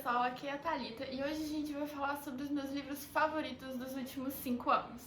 pessoal, aqui é a Thalita e hoje a gente vai falar sobre os meus livros favoritos dos últimos 5 anos.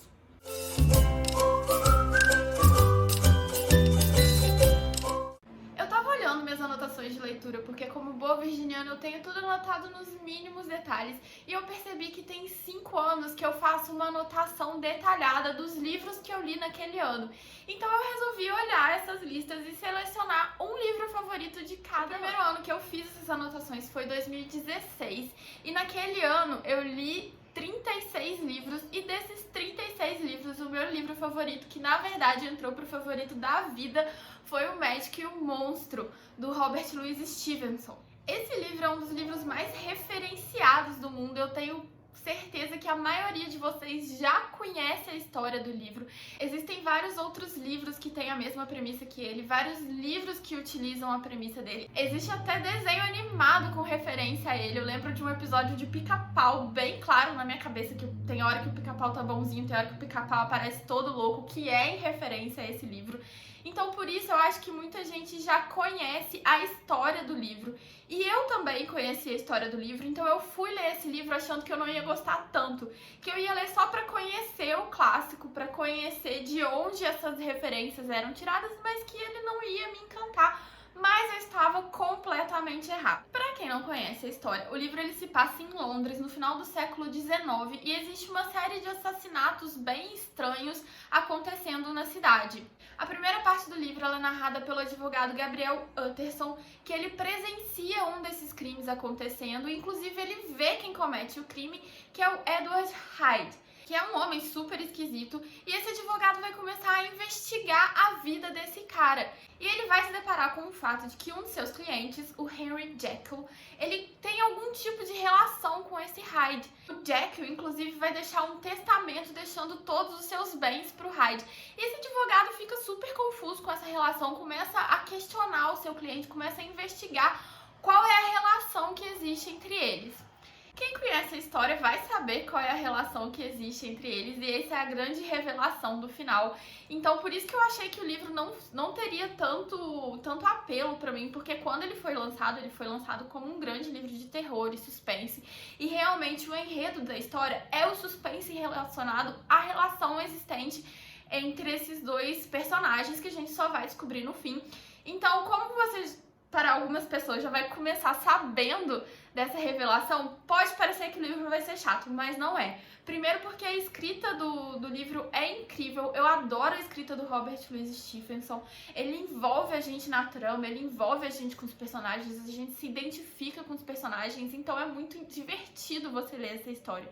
Eu tava olhando minhas anotações de leitura porque, como boa virginiana, eu tenho tudo anotado nos mínimos detalhes e eu percebi que tem 5 anos que eu faço uma anotação detalhada dos livros que eu li naquele ano. Então eu resolvi olhar essas listas e selecionar um livro favorito de cada ano. O primeiro ano que eu fiz essas anotações foi 2016 e naquele ano eu li 36 livros e desses 36 livros, o meu livro favorito, que na verdade entrou pro favorito da vida, foi O Médico e o Monstro, do Robert Louis Stevenson. Esse livro é um dos livros mais referenciados do mundo, eu tenho certeza que a maioria de vocês já conhece a história do livro. Existem vários outros livros que têm a mesma premissa que ele, vários livros que utilizam a premissa dele. Existe até desenho animado com referência a ele. Eu lembro de um episódio de Pica-Pau bem claro na minha cabeça, que tem hora que o Pica-Pau tá bonzinho, tem hora que o Pica-Pau aparece todo louco, que é em referência a esse livro. Então, por isso, eu acho que muita gente já conhece a história do livro. E eu também conheci a história do livro, então eu fui ler esse livro achando que eu não ia gostar tanto. Que eu ia ler só pra conhecer o clássico, pra conhecer de onde essas referências eram tiradas, mas que ele não ia me encantar. Mas eu estava completamente errada. Para quem não conhece a história, o livro ele se passa em Londres no final do século XIX e existe uma série de assassinatos bem estranhos acontecendo na cidade. A primeira parte do livro ela é narrada pelo advogado Gabriel Utterson, que ele presencia um desses crimes acontecendo, inclusive ele vê quem comete o crime, que é o Edward Hyde, que é um homem super esquisito, e esse advogado vai começar a investigar a vida desse cara. E ele vai se deparar com o fato de que um de seus clientes, o Henry Jekyll, ele tem algum tipo de relação com esse Hyde. O Jekyll, inclusive, vai deixar um testamento deixando todos os seus bens pro Hyde. E esse advogado fica super confuso com essa relação, começa a questionar o seu cliente, começa a investigar qual é a relação que existe entre eles. Quem conhece a história vai saber qual é a relação que existe entre eles, e essa é a grande revelação do final. Então, por isso que eu achei que o livro não teria tanto apelo pra mim, porque quando ele foi lançado como um grande livro de terror e suspense, e realmente o enredo da história é o suspense relacionado à relação existente entre esses dois personagens que a gente só vai descobrir no fim. Então, como vocês... para algumas pessoas já vai começar sabendo dessa revelação, pode parecer que o livro vai ser chato, mas não é. Primeiro porque a escrita do livro é incrível, eu adoro a escrita do Robert Louis Stevenson, ele envolve a gente na trama, ele envolve a gente com os personagens, a gente se identifica com os personagens, então é muito divertido você ler essa história.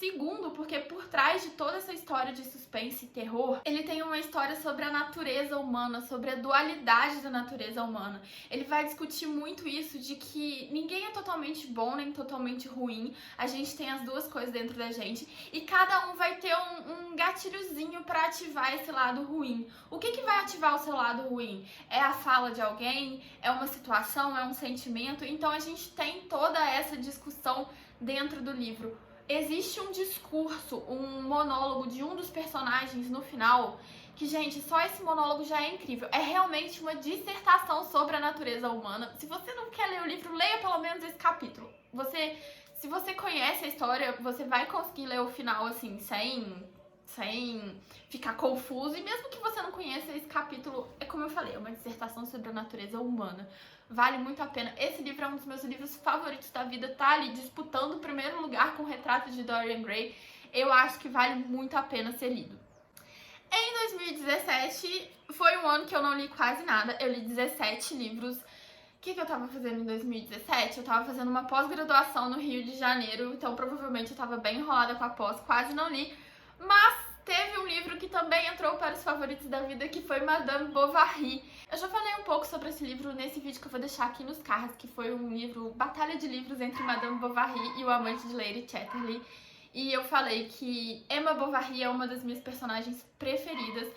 Segundo, porque por trás de toda essa história de suspense e terror, ele tem uma história sobre a natureza humana, sobre a dualidade da natureza humana. Ele vai discutir muito isso de que ninguém é totalmente bom nem totalmente ruim, a gente tem as duas coisas dentro da gente e cada um vai ter um gatilhozinho pra ativar esse lado ruim. O que vai ativar o seu lado ruim? É a fala de alguém? É uma situação? É um sentimento? Então a gente tem toda essa discussão dentro do livro. Existe um discurso, um monólogo de um dos personagens no final, que, gente, só esse monólogo já é incrível. É realmente uma dissertação sobre a natureza humana. Se você não quer ler o livro, leia pelo menos esse capítulo. Se você conhece a história, você vai conseguir ler o final, assim, sem ficar confuso. E mesmo que você não conheça esse capítulo, é como eu falei, é uma dissertação sobre a natureza humana. Vale muito a pena. Esse livro é um dos meus livros favoritos da vida, tá ali disputando o primeiro lugar com o Retrato de Dorian Gray. Eu acho que vale muito a pena ser lido. Em 2017, foi um ano que eu não li quase nada. Eu li 17 livros. O que eu tava fazendo em 2017? Eu tava fazendo uma pós-graduação no Rio de Janeiro, então provavelmente eu tava bem enrolada com a pós, quase não li. Mas teve um livro que também entrou para os favoritos da vida, que foi Madame Bovary. Eu já falei um pouco sobre esse livro nesse vídeo que eu vou deixar aqui nos cards, que foi um livro, batalha de livros entre Madame Bovary e o amante de Lady Chatterley. E eu falei que Emma Bovary é uma das minhas personagens preferidas.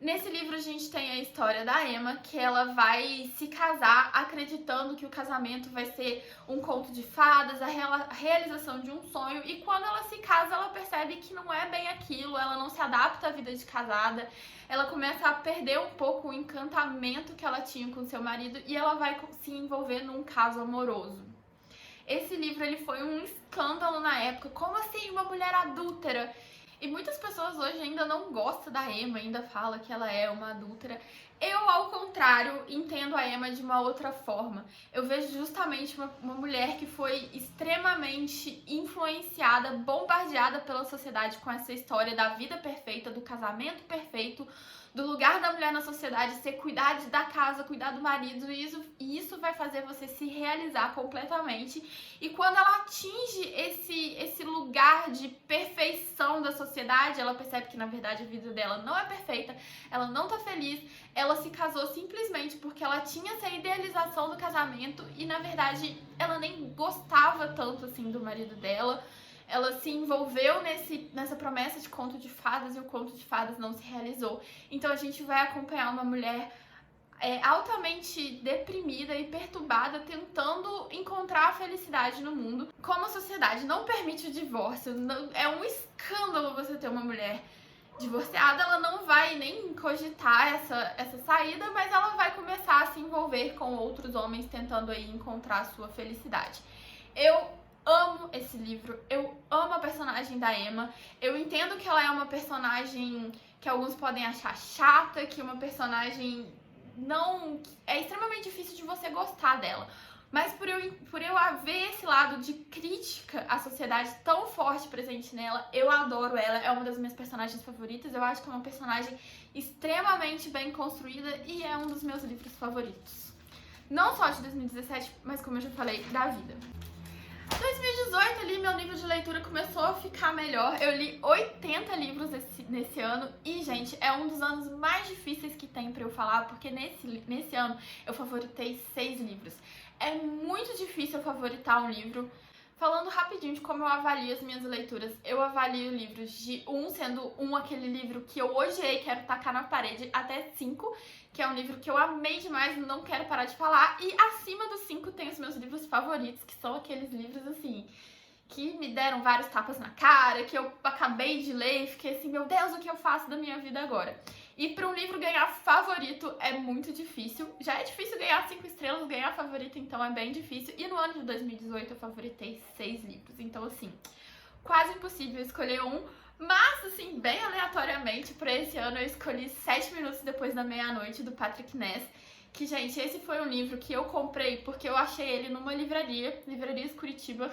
Nesse livro a gente tem a história da Emma, que ela vai se casar acreditando que o casamento vai ser um conto de fadas, a realização de um sonho, e quando ela se casa ela percebe que não é bem aquilo, ela não se adapta à vida de casada, ela começa a perder um pouco o encantamento que ela tinha com seu marido e ela vai se envolver num caso amoroso. Esse livro ele foi um escândalo na época. Como assim uma mulher adúltera? E muitas pessoas hoje ainda não gostam da Emma, ainda fala que ela é uma adúltera. Eu, ao contrário, entendo a Emma de uma outra forma. Eu vejo justamente uma mulher que foi extremamente influenciada, bombardeada pela sociedade com essa história da vida perfeita, do casamento perfeito, do lugar da mulher na sociedade, ser cuidar da casa, cuidar do marido, e isso vai fazer você se realizar completamente. E quando ela atinge esse lugar de perfeição da sociedade, ela percebe que na verdade a vida dela não é perfeita, ela não tá feliz, ela se casou simplesmente porque ela tinha essa idealização do casamento e na verdade ela nem gostava tanto assim do marido dela. Ela se envolveu nessa promessa de conto de fadas e o conto de fadas não se realizou. Então a gente vai acompanhar uma mulher altamente deprimida e perturbada, tentando encontrar a felicidade no mundo. Como a sociedade não permite o divórcio, é um escândalo você ter uma mulher divorciada, ela não vai nem cogitar essa saída, mas ela vai começar a se envolver com outros homens tentando aí encontrar a sua felicidade. Eu amo esse livro, eu amo a personagem da Emma. Eu entendo que ela é uma personagem que alguns podem achar chata, que uma personagem não... é extremamente difícil de você gostar dela. Mas por eu haver esse lado de crítica à sociedade tão forte presente nela, eu adoro ela, é uma das minhas personagens favoritas. Eu acho que é uma personagem extremamente bem construída e é um dos meus livros favoritos. Não só de 2017, mas como eu já falei, da vida. 2018 ali, meu nível de leitura começou a ficar melhor. Eu li 80 livros nesse ano e, gente, é um dos anos mais difíceis que tem pra eu falar, porque nesse ano eu favoritei 6 livros. É muito difícil eu favoritar um livro. Falando rapidinho de como eu avalio as minhas leituras, eu avalio livros de 1, sendo 1 aquele livro que eu odiei, quero tacar na parede, até 5, que é um livro que eu amei demais, não quero parar de falar, e acima dos 5 tem os meus livros favoritos, que são aqueles livros, assim, que me deram vários tapas na cara, que eu acabei de ler e fiquei assim, meu Deus, o que eu faço da minha vida agora? E para um livro ganhar favorito é muito difícil. Já é difícil ganhar 5 estrelas, ganhar favorito então é bem difícil. E no ano de 2018 eu favoritei 6 livros. Então, assim, quase impossível escolher um. Mas, assim, bem aleatoriamente, para esse ano eu escolhi 7 Minutos Depois da Meia-Noite, do Patrick Ness. Que, gente, esse foi um livro que eu comprei porque eu achei ele numa Livrarias Curitiba.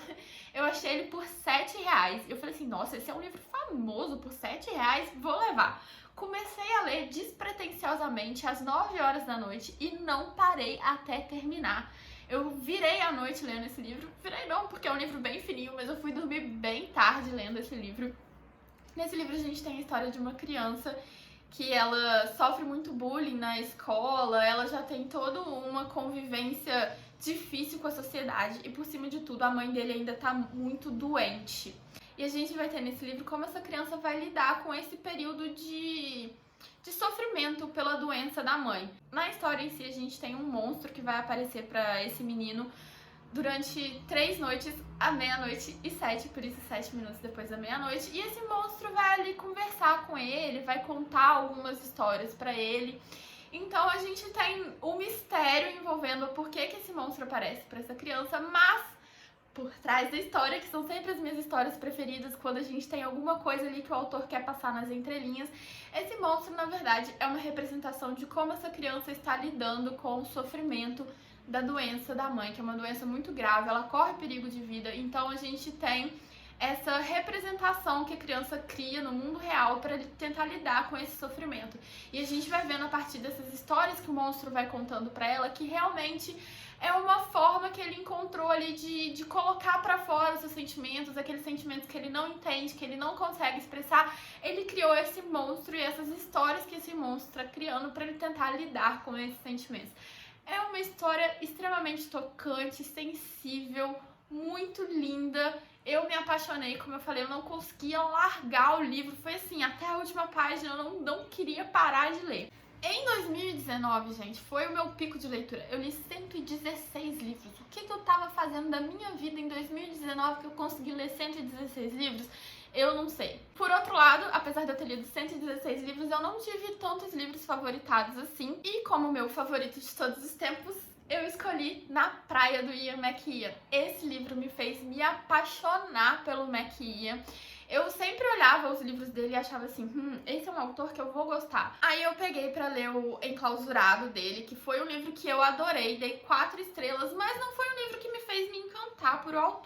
Eu achei ele por R$7. Eu falei assim, nossa, esse é um livro famoso por R$7, vou levar. Comecei a ler despretensiosamente às 9 horas da noite e não parei até terminar. Eu virei a noite lendo esse livro. Virei não, porque é um livro bem fininho, mas eu fui dormir bem tarde lendo esse livro. Nesse livro a gente tem a história de uma criança que ela sofre muito bullying na escola, ela já tem toda uma convivência difícil com a sociedade e, por cima de tudo, a mãe dele ainda tá muito doente. E a gente vai ter nesse livro como essa criança vai lidar com esse período de sofrimento pela doença da mãe. Na história em si, a gente tem um monstro que vai aparecer pra esse menino durante 3 noites, à meia-noite e 7, por isso 7 minutos depois da meia-noite. E esse monstro vai ali conversar com ele, vai contar algumas histórias pra ele. Então a gente tem um mistério envolvendo por que esse monstro aparece pra essa criança, mas por trás da história, que são sempre as minhas histórias preferidas, quando a gente tem alguma coisa ali que o autor quer passar nas entrelinhas. Esse monstro, na verdade, é uma representação de como essa criança está lidando com o sofrimento da doença da mãe, que é uma doença muito grave, ela corre perigo de vida. Então a gente tem essa representação que a criança cria no mundo real para tentar lidar com esse sofrimento. E a gente vai vendo a partir dessas histórias que o monstro vai contando para ela que realmente é uma forma que ele encontrou ali de colocar pra fora os seus sentimentos, aqueles sentimentos que ele não entende, que ele não consegue expressar. Ele criou esse monstro e essas histórias que esse monstro está criando para ele tentar lidar com esses sentimentos. É uma história extremamente tocante, sensível, muito linda. Eu me apaixonei, como eu falei, eu não conseguia largar o livro. Foi assim, até a última página eu não queria parar de ler. Em 2019, gente, foi o meu pico de leitura. Eu li 116 livros. O que eu tava fazendo da minha vida em 2019 que eu consegui ler 116 livros? Eu não sei. Por outro lado, apesar de eu ter lido 116 livros, eu não tive tantos livros favoritados assim. E como o meu favorito de todos os tempos Eu escolhi Na Praia, do Ian McEwan. Esse livro me fez me apaixonar pelo McEwan. Eu sempre olhava os livros dele e achava assim, esse é um autor que eu vou gostar. Aí eu peguei pra ler o Enclausurado dele, que foi um livro que eu adorei, dei 4 estrelas, mas não foi um livro que me fez me encantar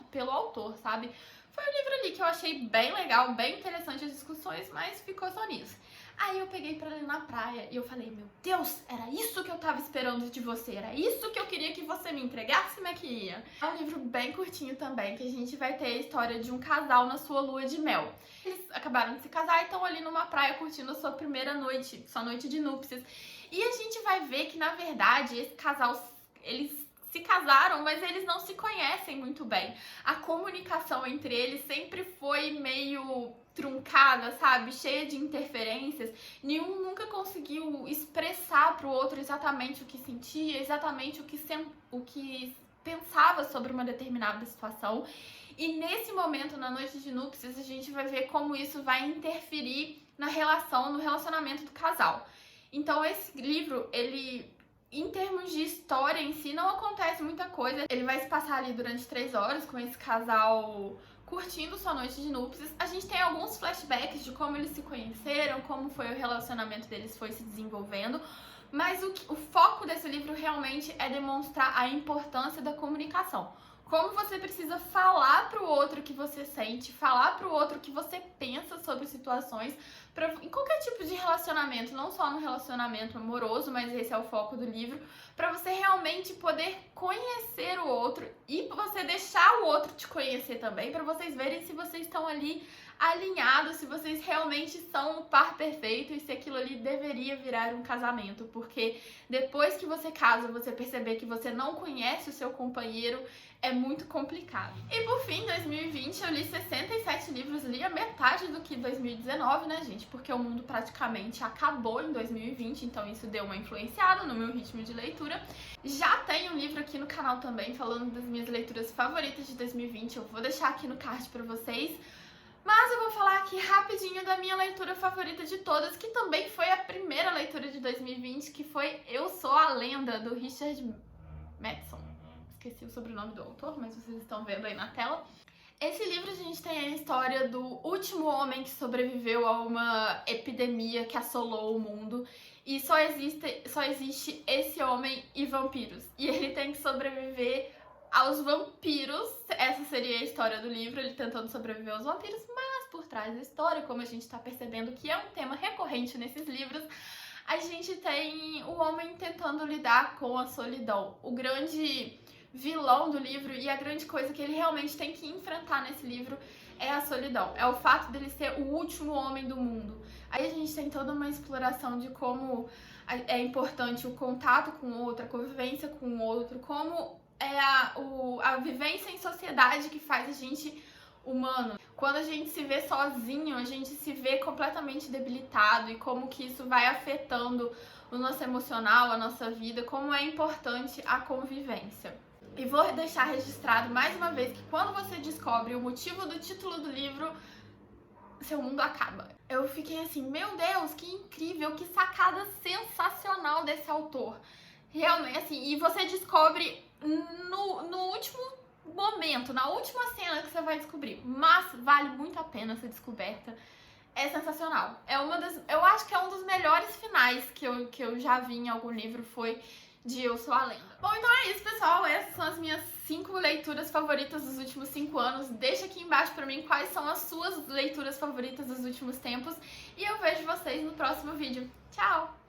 pelo autor, sabe? Foi um livro ali que eu achei bem legal, bem interessante as discussões, mas ficou só nisso. Aí eu peguei pra ler Na Praia e eu falei, meu Deus, era isso que eu tava esperando de você, era isso que eu queria que você me entregasse, McEwan. É um livro bem curtinho também, que a gente vai ter a história de um casal na sua lua de mel. Eles acabaram de se casar e estão ali numa praia curtindo a sua primeira noite, sua noite de núpcias. E a gente vai ver que, na verdade, esse casal, eles se casaram, mas eles não se conhecem muito bem. A comunicação entre eles sempre foi meio truncada, sabe? Cheia de interferências. Nenhum nunca conseguiu expressar pro outro exatamente o que sentia, exatamente o que pensava sobre uma determinada situação. E nesse momento, na noite de núpcias, a gente vai ver como isso vai interferir no relacionamento do casal. Então esse livro, em termos de história em si, não acontece muita coisa. Ele vai se passar ali durante 3 horas com esse casal curtindo sua noite de núpcias. A gente tem alguns flashbacks de como eles se conheceram, como foi o relacionamento deles foi se desenvolvendo. Mas o foco desse livro realmente é demonstrar a importância da comunicação. Como você precisa falar pro outro o que você sente, falar pro outro o que você pensa sobre situações, em qualquer tipo de relacionamento, não só no relacionamento amoroso, mas esse é o foco do livro, pra você realmente poder conhecer o outro e você deixar o outro te conhecer também, pra vocês verem se vocês estão ali alinhados, se vocês realmente são o par perfeito e se aquilo ali deveria virar um casamento, porque depois que você casa, você perceber que você não conhece o seu companheiro, é muito complicado. E por fim, em 2020 eu li 67 livros, li a metade do que 2019, né, gente? Porque o mundo praticamente acabou em 2020, então isso deu uma influenciada no meu ritmo de leitura. Já tem um livro aqui no canal também falando das minhas leituras favoritas de 2020, eu vou deixar aqui no card pra vocês. Mas eu vou falar aqui rapidinho da minha leitura favorita de todas, que também foi a primeira leitura de 2020, que foi Eu Sou a Lenda, do Richard Matheson. Esqueci o sobrenome do autor, mas vocês estão vendo aí na tela. Esse livro a gente tem a história do último homem que sobreviveu a uma epidemia que assolou o mundo. E só existe esse homem e vampiros. E ele tem que sobreviver aos vampiros. Essa seria a história do livro, ele tentando sobreviver aos vampiros, mas por trás da história, como a gente tá percebendo que é um tema recorrente nesses livros, a gente tem o homem tentando lidar com a solidão. O grande vilão do livro e a grande coisa que ele realmente tem que enfrentar nesse livro é a solidão. É o fato dele ser o último homem do mundo. Aí a gente tem toda uma exploração de como é importante o contato com o outro, a convivência com o outro, como é a vivência em sociedade que faz a gente humano. Quando a gente se vê sozinho, a gente se vê completamente debilitado e como que isso vai afetando o nosso emocional, a nossa vida, como é importante a convivência. E vou deixar registrado mais uma vez que quando você descobre o motivo do título do livro, seu mundo acaba. Eu fiquei assim, meu Deus, que incrível, que sacada sensacional desse autor. Realmente, assim, e você descobre no último momento, na última cena que você vai descobrir. Mas vale muito a pena essa descoberta. É sensacional. Eu acho que é um dos melhores finais que eu já vi em algum livro, foi de Eu Sou a Lenda. Bom, então é isso, pessoal. Essas são as minhas 5 leituras favoritas dos últimos 5 anos. Deixa aqui embaixo pra mim quais são as suas leituras favoritas dos últimos tempos. E eu vejo vocês no próximo vídeo. Tchau!